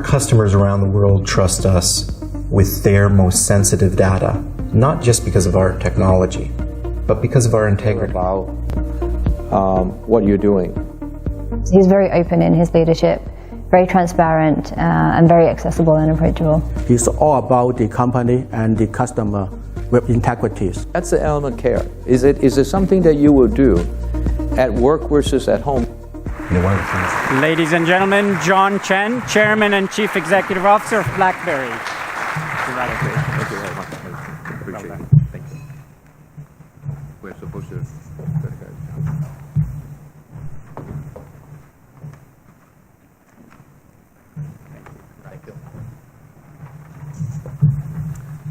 Our customers around the world trust us with their most sensitive data, not just because of our technology, but because of our integrity. About what you're doing. He's very open in his leadership, very transparent, and very accessible and approachable. It's all about the company and the customer with integrity. That's the element of care. Is it something that you will do at work versus at home? Ladies and gentlemen, John Chen, Chairman and Chief Executive Officer of Blackberry. Thank you very much. Appreciate it. Thank you. We're supposed to.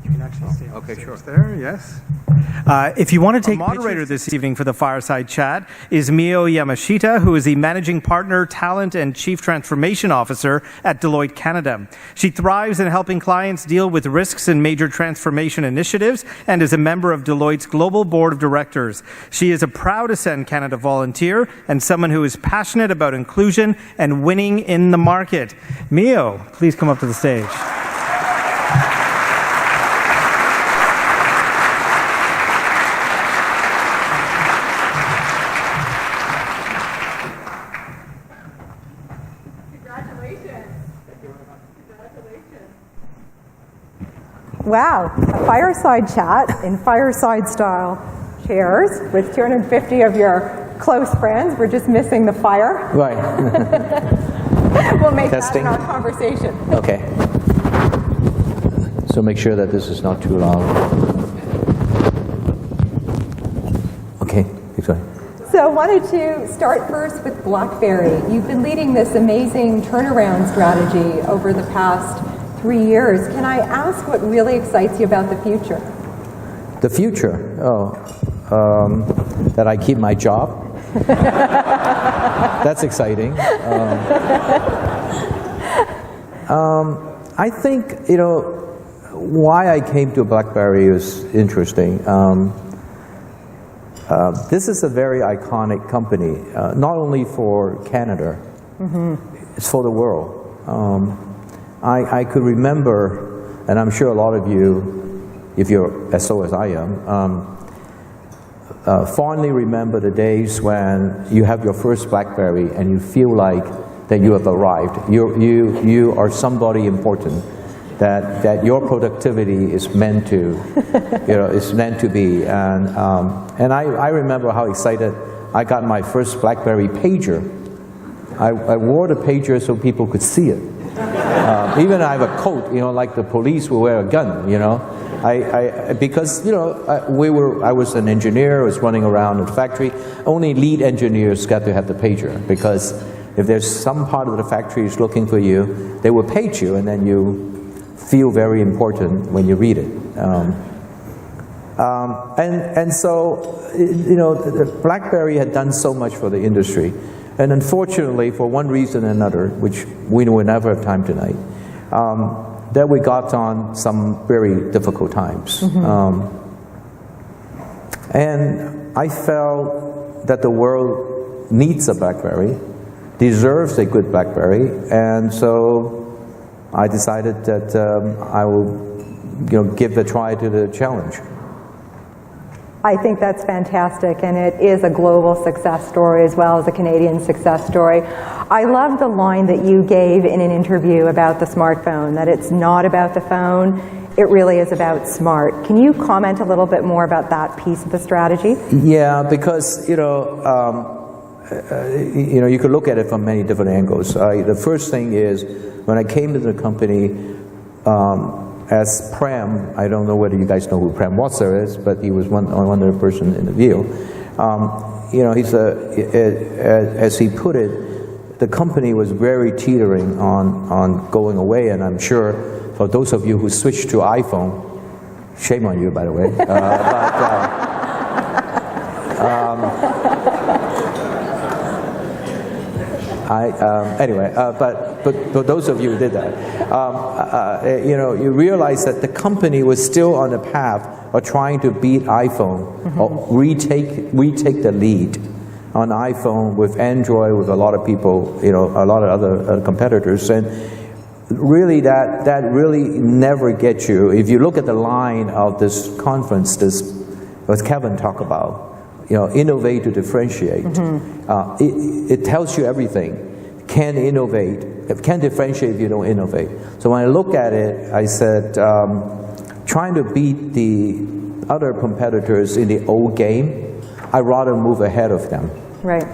You can actually stay on okay, stage sure. there, yes. If you want to take moderator this evening for the Fireside Chat is Mio Yamashita, who is the Managing Partner, Talent and Chief Transformation Officer at Deloitte Canada. She thrives in helping clients deal with risks in major transformation initiatives and is a member of Deloitte's Global Board of Directors. She is a proud Ascend Canada volunteer and someone who is passionate about inclusion and winning in the market. Mio, please come up to the stage. Wow, a fireside chat in fireside-style chairs with 250 of your close friends. We're just missing the fire. Right. We'll make Testing. that in our conversation. Okay. So make sure that this is not too long. Okay, keep going. So I wanted to start first with Blackberry. You've been leading this amazing turnaround strategy over the past 3 years. Can I ask what really excites you about the future? The future? That I keep my job. That's exciting. I think, why I came to Blackberry is interesting. This is a very iconic company, not only for Canada, it's for the world. I could remember, and I'm sure a lot of you, if you're as so as I am, fondly remember the days when you have your first Blackberry and you feel like that you have arrived. You are somebody important, that your productivity is meant to, is meant to be. And I remember how excited I got my first Blackberry pager. I wore the pager so people could see it. Even I have a coat, like the police will wear a gun, because I was an engineer, I was running around in the factory. Only lead engineers got to have the pager, because if there's some part of the factory is looking for you, they will page you, and then you feel very important when you read it. And so Blackberry had done so much for the industry. And unfortunately, for one reason or another, which we will never have time tonight, that we got on some very difficult times. And I felt that the world needs a Blackberry, deserves a good Blackberry, and so I decided that I will give a try to the challenge. I think that's fantastic, and it is a global success story as well as a Canadian success story. I love the line that you gave in an interview about the smartphone, that it's not about the phone, it really is about smart. Can you comment a little bit more about that piece of the strategy? Yeah, because, you could look at it from many different angles. The first thing is, when I came to the company, as Prem, I don't know whether you guys know who Prem Watser is, but he was one other person in the view. He's as he put it, the company was very teetering on going away, and I'm sure for those of you who switched to iPhone, shame on you, by the way. But those of you who did that, you realize that the company was still on the path of trying to beat iPhone, or retake the lead on iPhone with Android, with a lot of people, a lot of other competitors. And really that really never gets you. If you look at the line of this conference, this what Kevin talked about, innovate to differentiate. It tells you everything. Can innovate, can differentiate if you don't innovate. So when I look at it, I said, trying to beat the other competitors in the old game, I'd rather move ahead of them. Right.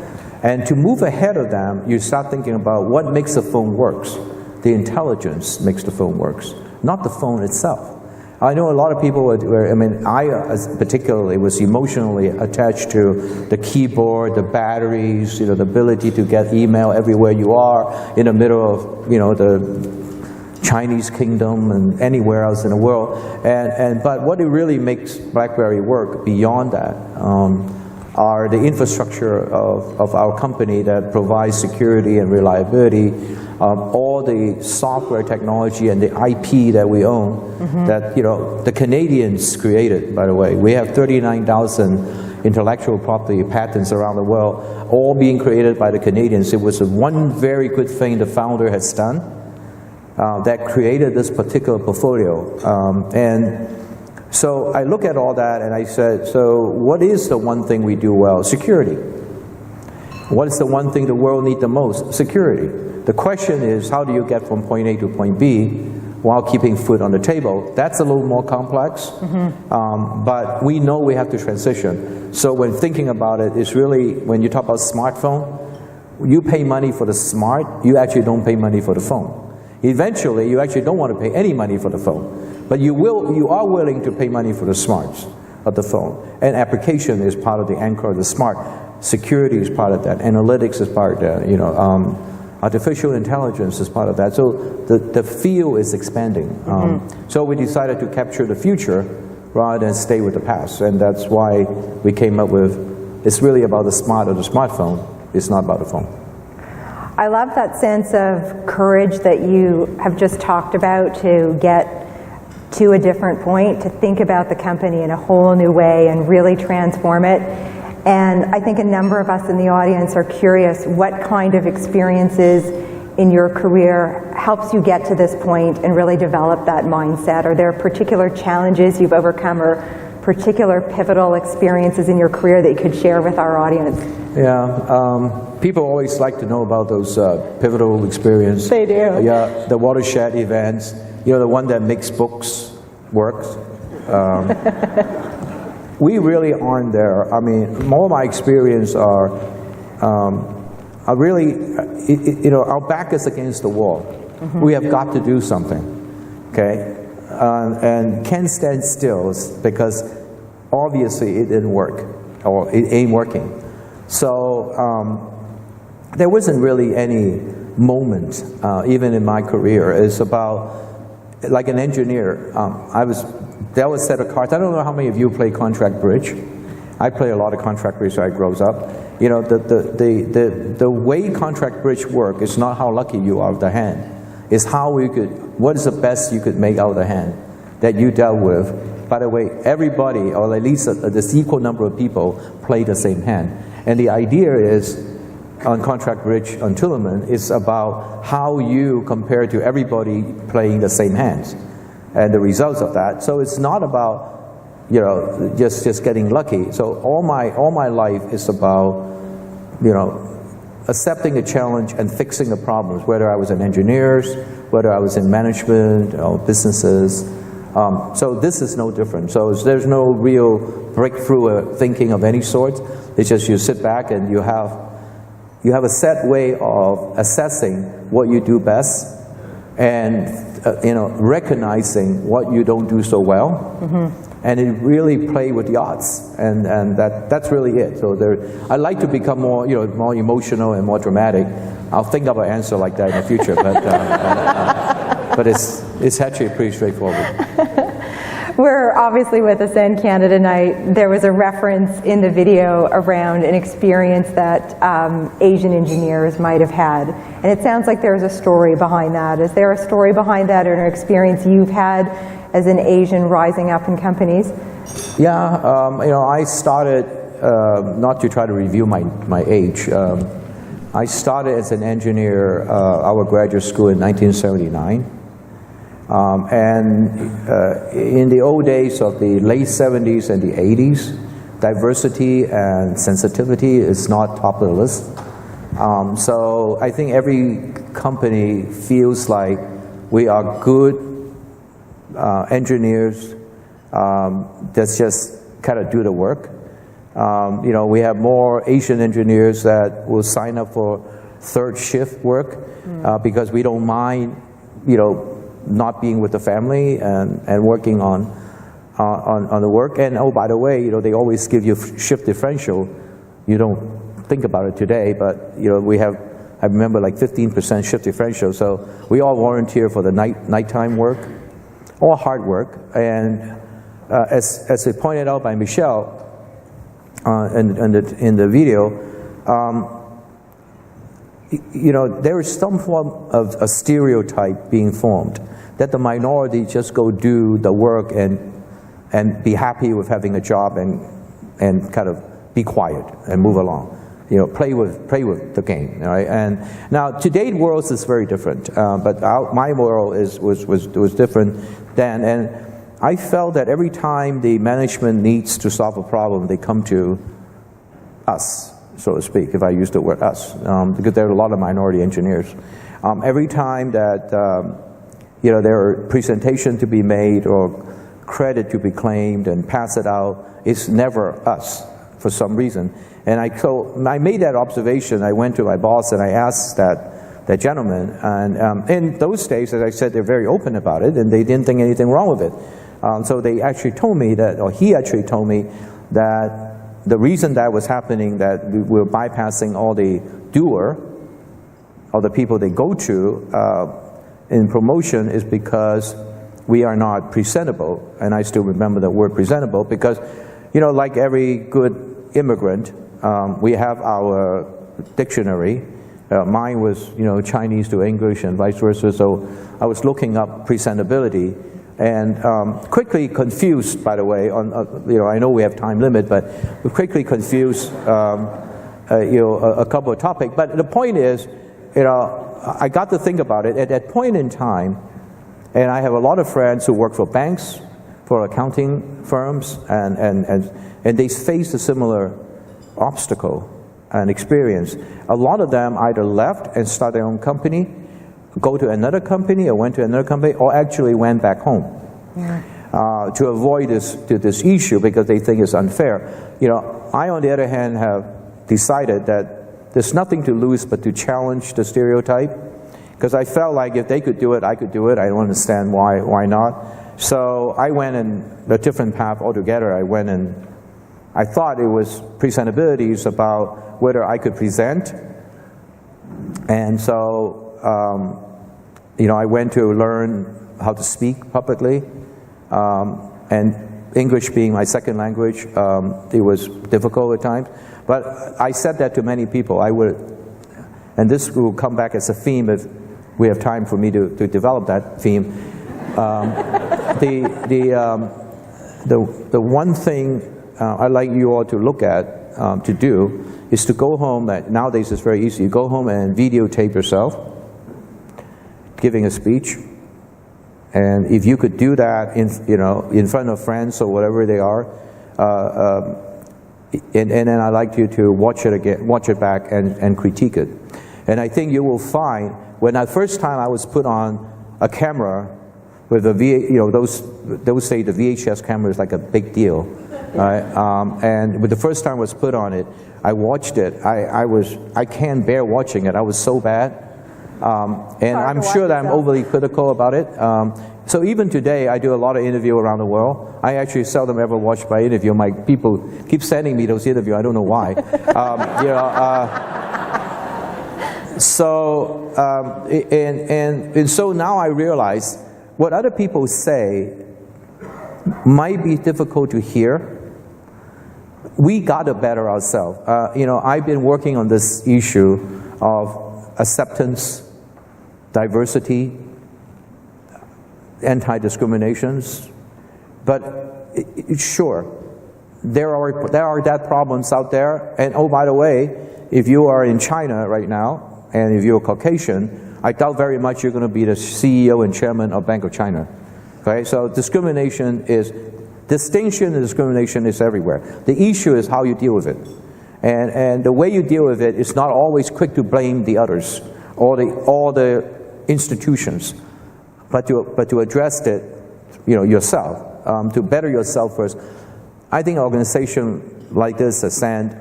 And to move ahead of them, you start thinking about what makes the phone works. The intelligence makes the phone works, not the phone itself. I know a lot of people I particularly was emotionally attached to the keyboard, the batteries, the ability to get email everywhere you are in the middle of, the Chinese kingdom and anywhere else in the world. But what it really makes BlackBerry work beyond that are the infrastructure of our company that provides security and reliability, all the software technology and the IP that we own, that the Canadians created, by the way. We have 39,000 intellectual property patents around the world, all being created by the Canadians. It was one very good thing the founder has done that created this particular portfolio. And so I look at all that and I said, so what is the one thing we do well? Security. What is the one thing the world needs the most? Security. The question is, how do you get from point A to point B while keeping food on the table? That's a little more complex, but we know we have to transition. So when thinking about it, it's really, when you talk about smartphone, you pay money for the smart, you actually don't pay money for the phone. Eventually, you actually don't want to pay any money for the phone, but you are willing to pay money for the smarts of the phone. And application is part of the anchor of the smart. Security is part of that. Analytics is part of that. Artificial intelligence is part of that. So the field is expanding. So we decided to capture the future rather than stay with the past. And that's why we came up with, it's really about the smart of the smartphone. It's not about the phone. I love that sense of courage that you have just talked about to get to a different point, to think about the company in a whole new way and really transform it. And I think a number of us in the audience are curious what kind of experiences in your career helps you get to this point and really develop that mindset. Are there particular challenges you've overcome or particular pivotal experiences in your career that you could share with our audience? Yeah, people always like to know about those pivotal experiences. They do. Yeah, the watershed events, the one that makes books work. We really aren't there. I mean, more of my experience are really, our back is against the wall. We have got to do something, okay? And can't stand still because obviously it didn't work, or it ain't working. So there wasn't really any moment, even in my career. It's about, like an engineer, that was a set of cards. I don't know how many of you play contract bridge. I play a lot of contract bridge as I grows up. The way contract bridge work is not how lucky you are with the hand. It's what is the best you could make out of the hand that you dealt with. By the way, everybody, or at least this equal number of people, play the same hand. And the idea is, on contract bridge on tournament, is about how you compare to everybody playing the same hands and the results of that. So it's not about just getting lucky. So all my life is about accepting a challenge and fixing the problems, whether I was in engineers, whether I was in management or businesses. So this is no different. So there's no real breakthrough thinking of any sort. It's just you sit back and you have a set way of assessing what you do best and recognizing what you don't do so well, and it really play with the odds, and that's really it. So I like to become more more emotional and more dramatic. I'll think of an answer like that in the future, but it's actually pretty straightforward. We're obviously with Ascend Canada tonight. There was a reference in the video around an experience that Asian engineers might have had. And it sounds like there's a story behind that. Is there a story behind that, or an experience you've had as an Asian rising up in companies? Yeah, I started, not to try to review my age, I started as an engineer, our graduate school in 1979. In the old days of the late 70s and the 80s, diversity and sensitivity is not top of the list. So I think every company feels like we are good engineers that just kind of do the work. We have more Asian engineers that will sign up for third shift work because we don't mind, not being with the family and working on the work. And oh, by the way, they always give you shift differential. You don't think about it today, but we have, I remember, like 15% shift differential. So we all volunteer for the nighttime work, all hard work. And as it pointed out by Michelle in the video, there is some form of a stereotype being formed that the minority just go do the work and be happy with having a job and kind of be quiet and move along. Play with the game, right? And now today's world is very different, but my world was different then. And I felt that every time the management needs to solve a problem, they come to us, so to speak, if I use the word us, because there are a lot of minority engineers. Every time that there are presentation to be made or credit to be claimed and pass it out, it's never us for some reason. And so I made that observation. I went to my boss and I asked that gentleman. And in those days, as I said, they're very open about it, and they didn't think anything wrong with it. So they actually told me that, or he actually told me that the reason that was happening, that we were bypassing all the doer, or the people they go to in promotion, is because we are not presentable. And I still remember the word presentable because, like every good immigrant, we have our dictionary. Mine was, Chinese to English and vice versa. So I was looking up presentability and quickly confused, by the way, on, I know we have time limit, but we quickly confused, a couple of topics. But the point is, I got to think about it at that point in time, and I have a lot of friends who work for banks, for accounting firms, and they face a similar obstacle and experience. A lot of them either left and started their own company, go to another company, or went to another company, or actually went back home to avoid this issue because they think it's unfair. I, on the other hand, have decided that there's nothing to lose but to challenge the stereotype, because I felt like if they could do it, I could do it. I don't understand why not. So I went in a different path altogether. I thought it was presentability is about whether I could present. And so, I went to learn how to speak publicly. And English being my second language, it was difficult at times. But I said that to many people. And this will come back as a theme if we have time for me to develop that theme. The one thing I'd like you all to look at, to do, is to go home. Nowadays it's very easy. You go home and videotape yourself giving a speech. And if you could do that in front of friends or whatever they are, and then I'd like you to watch it back and critique it. And I think you will find when the first time I was put on a camera with those say the VHS camera is like a big deal, right? And with the first time I was put on it, I watched it. I can't bear watching it. I was so bad, and I'm sure that I'm overly critical about it. So even today, I do a lot of interview around the world. I actually seldom ever watch my interview. My people keep sending me those interviews. I don't know why. So now I realize what other people say might be difficult to hear. We got to better ourselves. I've been working on this issue of acceptance, diversity, anti-discriminations, but sure, there are that problems out there. And oh, by the way, if you are in China right now, and if you're Caucasian, I doubt very much you're going to be the CEO and chairman of Bank of China. Okay, so distinction and discrimination is everywhere. The issue is how you deal with it. And the way you deal with it is not always quick to blame the others or all the institutions, but to address it, yourself, to better yourself first. I think an organization like this, ASCEND,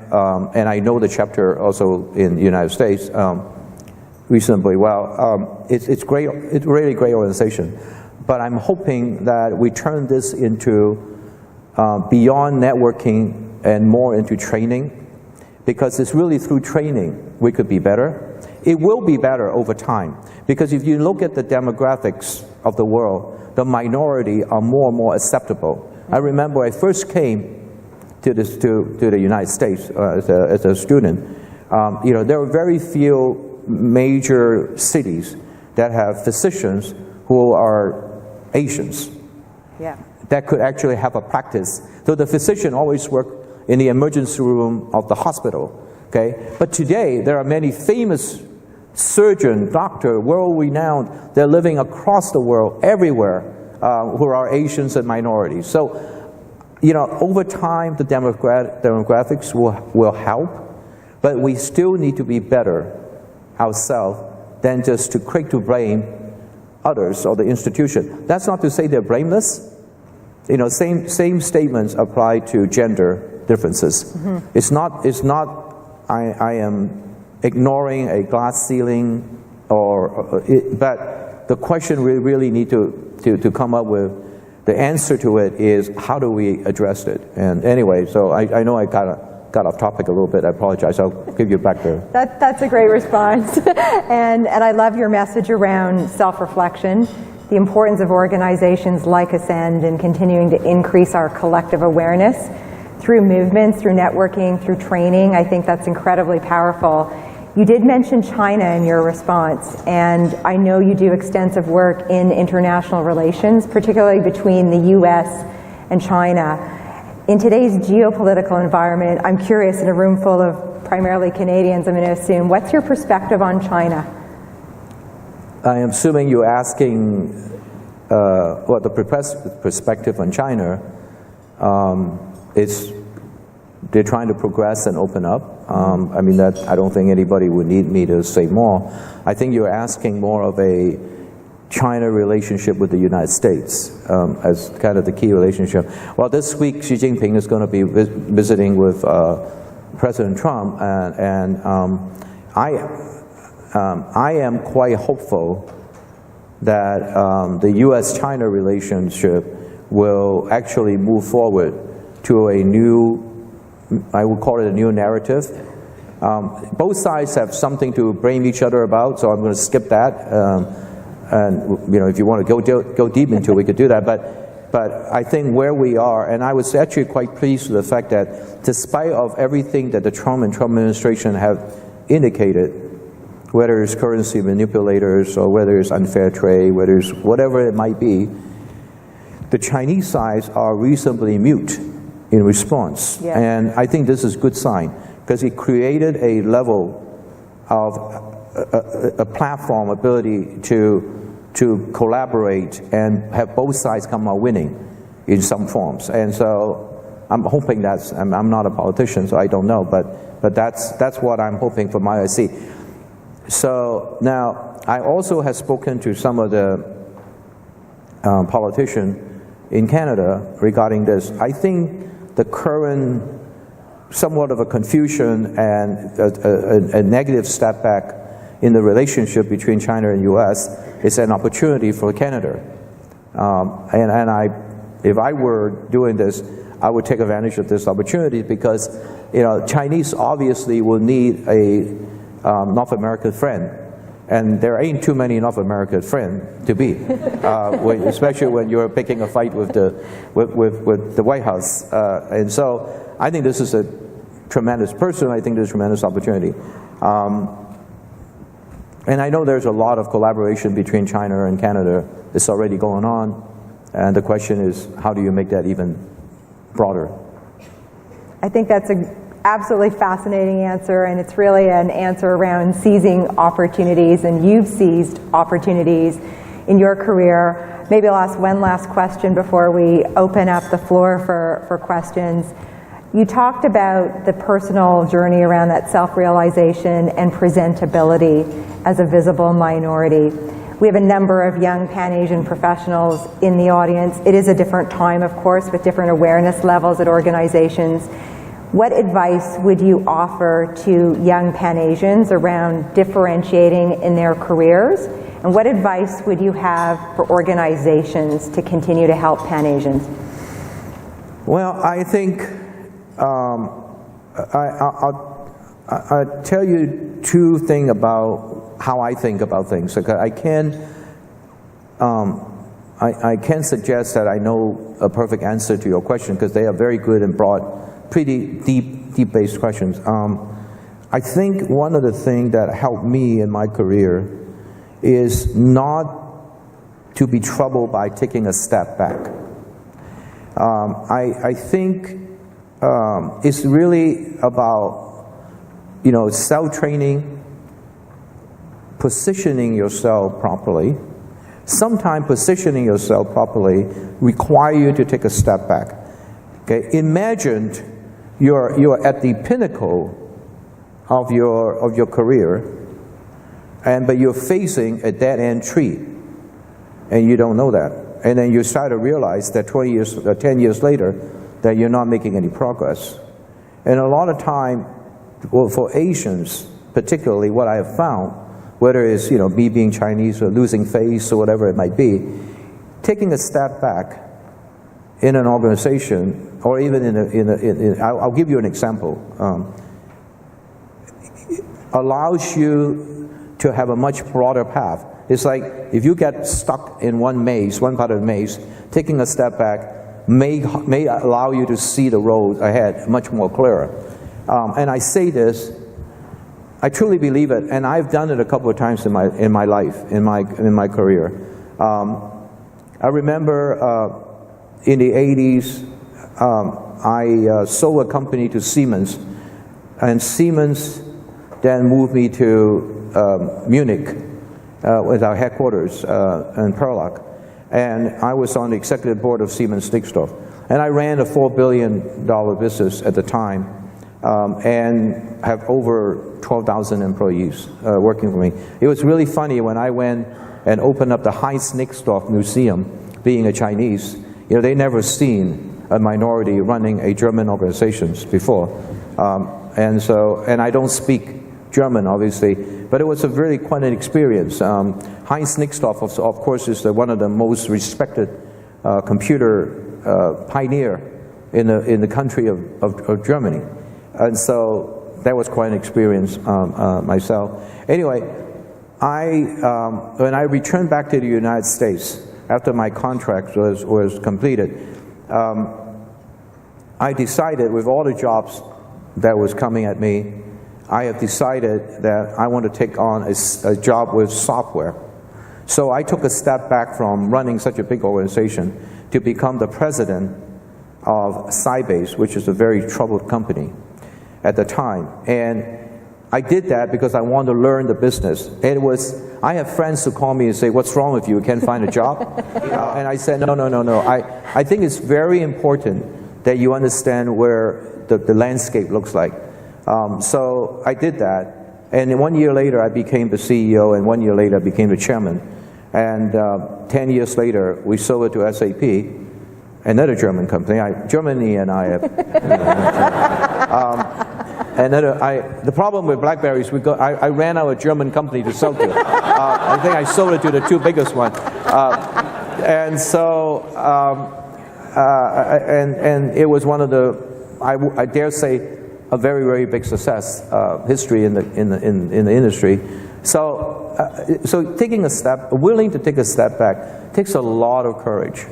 and I know the chapter also in the United States reasonably well. It's great. It's a really great organization. But I'm hoping that we turn this into beyond networking and more into training, because it's really through training we could be better. It will be better over time, because if you look at the demographics of the world, the minority are more and more acceptable. I remember I first came to the United States as a student. There were very few major cities that have physicians who are Asians. Yeah. That could actually have a practice. So the physician always worked in the emergency room of the hospital. Okay, but today there are many famous surgeon, doctor, world-renowned. They're living across the world, everywhere, who are Asians and minorities. So, over time the demographics will help, but we still need to be better ourselves than just too quick to blame others or the institution. That's not to say they're blameless. Same statements apply to gender differences. Mm-hmm. It's not. I am ignoring a glass ceiling, but the question we really need to come up with, the answer to it is how do we address it? And anyway, so I know I got off topic a little bit. I apologize. I'll give you back there. That's a great response, and I love your message around self-reflection, the importance of organizations like ASCEND and continuing to increase our collective awareness through movements, through networking, through training. I think that's incredibly powerful. You did mention China in your response, and I know you do extensive work in international relations, particularly between the US and China. In today's geopolitical environment, I'm curious, in a room full of primarily Canadians, I'm going to assume, what's your perspective on China? I am assuming you're asking what the perspective on China. They're trying to progress and open up. I don't think anybody would need me to say more. I think you're asking more of a China relationship with the United States as kind of the key relationship. Well, this week Xi Jinping is going to be visiting with President Trump, and I am quite hopeful that the U.S.-China relationship will actually move forward to a new, I would call it a new narrative. Both sides have something to blame each other about, so I'm going to skip that. And if you want to go deep into it, we could do that. But I think where we are, and I was actually quite pleased with the fact that despite of everything that the Trump administration have indicated, whether it's currency manipulators or whether it's unfair trade, whether it's whatever it might be, the Chinese sides are reasonably mute in response. Yeah. And I think this is a good sign, because it created a level of a platform ability to collaborate and have both sides come out winning in some forms. And so I'm hoping I'm not a politician, so I don't know, but that's what I'm hoping for my IC. So now I also have spoken to some of the politicians in Canada regarding this. I think the current somewhat of a confusion and a negative step back in the relationship between China and U.S. is an opportunity for Canada. If I were doing this, I would take advantage of this opportunity, because Chinese obviously will need a North American friend, and there ain't too many North American friends to be, especially when you're picking a fight with the White House. And so I think this is a tremendous I think there's a tremendous opportunity. And I know there's a lot of collaboration between China and Canada. It's already going on, and the question is, how do you make that even broader? I think that's an absolutely fascinating answer, and it's really an answer around seizing opportunities, and you've seized opportunities in your career. Maybe I'll ask one last question before we open up the floor for questions. You talked about the personal journey around that self-realization and presentability as a visible minority. We have a number of young Pan-Asian professionals in the audience. It is a different time, of course, with different awareness levels at organizations. What advice would you offer to young Pan-Asians around differentiating in their careers? And what advice would you have for organizations to continue to help Pan-Asians? Well, I think I'll tell you two things about how I think about things. Okay, I can't suggest that I know a perfect answer to your question, because they are very good and broad, pretty deep-based questions. I think one of the things that helped me in my career is not to be troubled by taking a step back. I think it's really about, self-training, positioning yourself properly. Sometimes positioning yourself properly requires you to take a step back. Okay, imagine you're at the pinnacle of your career, but you're facing a dead-end tree, and you don't know that. And then you start to realize that 10 years later, that you're not making any progress. And a lot of time, well, for Asians, particularly, what I have found, whether it's me being Chinese or losing face or whatever it might be, taking a step back in an organization, or even I'll give you an example, allows you to have a much broader path. It's like if you get stuck in one part of the maze, taking a step back may allow you to see the road ahead much more clearer. And I say this, I truly believe it, and I've done it a couple of times in my life, in my career. I remember in the 80s, I sold a company to Siemens, and Siemens then moved me to Munich with our headquarters in Perlach. And I was on the executive board of Siemens Nixdorf. And I ran a $4 billion business at the time, and have over 12,000 employees working for me. It was really funny when I went and opened up the Heinz Nixdorf Museum, being a Chinese. They never seen a minority running a German organization before. And I don't speak German, obviously, but it was a really quite an experience. Heinz Nixdorf, of course, is one of the most respected computer pioneer in the country of Germany. And so that was quite an experience myself. Anyway, when I returned back to the United States after my contract was completed, I decided, with all the jobs that was coming at me, I have decided that I want to take on a job with software. So I took a step back from running such a big organization to become the president of Sybase, which is a very troubled company at the time. And I did that because I wanted to learn the business. I have friends who call me and say, "What's wrong with you? You can't find a job?" And I said, no. I think it's very important that you understand where the landscape looks like. So I did that. And 1 year later, I became the CEO, and 1 year later, I became the chairman. And 10 years later, we sold it to SAP, another German company. Germany and I have... the problem with Blackberry is I ran out of German company to sell to. I think I sold it to the two biggest ones. And it was one of the, I dare say, a very, very big success history in the industry. So willing to take a step back takes a lot of courage.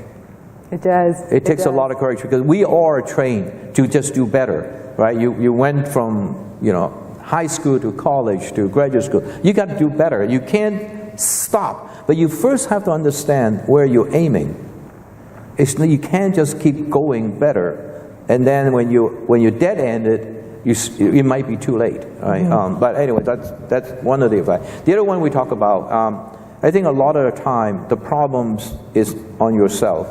It does. It takes a lot of courage, because we are trained to just do better, right? You went from high school to college to graduate school. You got to do better. You can't stop, but you first have to understand where you're aiming. You can't just keep going better. And then when you dead end it, it might be too late, right? But anyway, that's one of the effects. The other one we talk about, I think a lot of the time the problems is on yourself,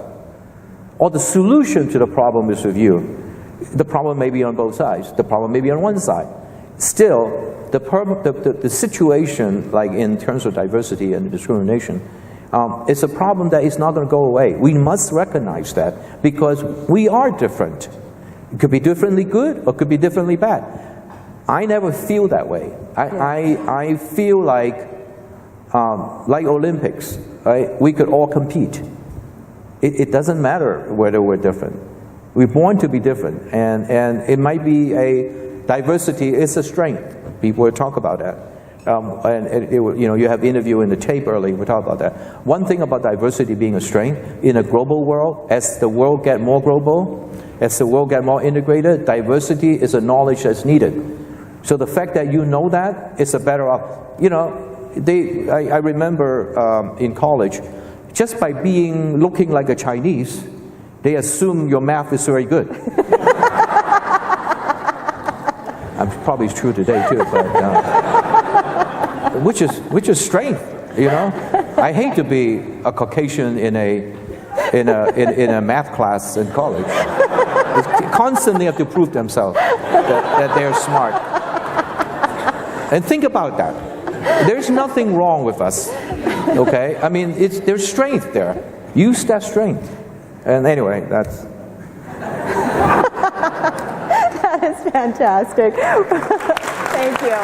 or the solution to the problem is with you. The problem may be on both sides. The problem may be on one side. Still, the situation, like in terms of diversity and discrimination, it's a problem that is not going to go away. We must recognize that because we are different. It could be differently good or could be differently bad. I never feel that way. I feel like Olympics, right? We could all compete. It doesn't matter whether we're different. We're born to be different, and it might be a diversity is a strength. People will talk about that. You have interview in the tape earlier, we talk about that. One thing about diversity being a strength, in a global world, as the world get more global, as the world get more integrated, diversity is a knowledge that's needed. So the fact that you know that is a better off. I remember in college, just by looking like a Chinese, they assume your math is very good. Probably it's true today too, but which is strength, I hate to be a Caucasian in a math class in college. They constantly have to prove themselves that they're smart. And think about that. There's nothing wrong with us, okay? I mean, there's strength there. Use that strength. And anyway, that's... That is fantastic. Thank you.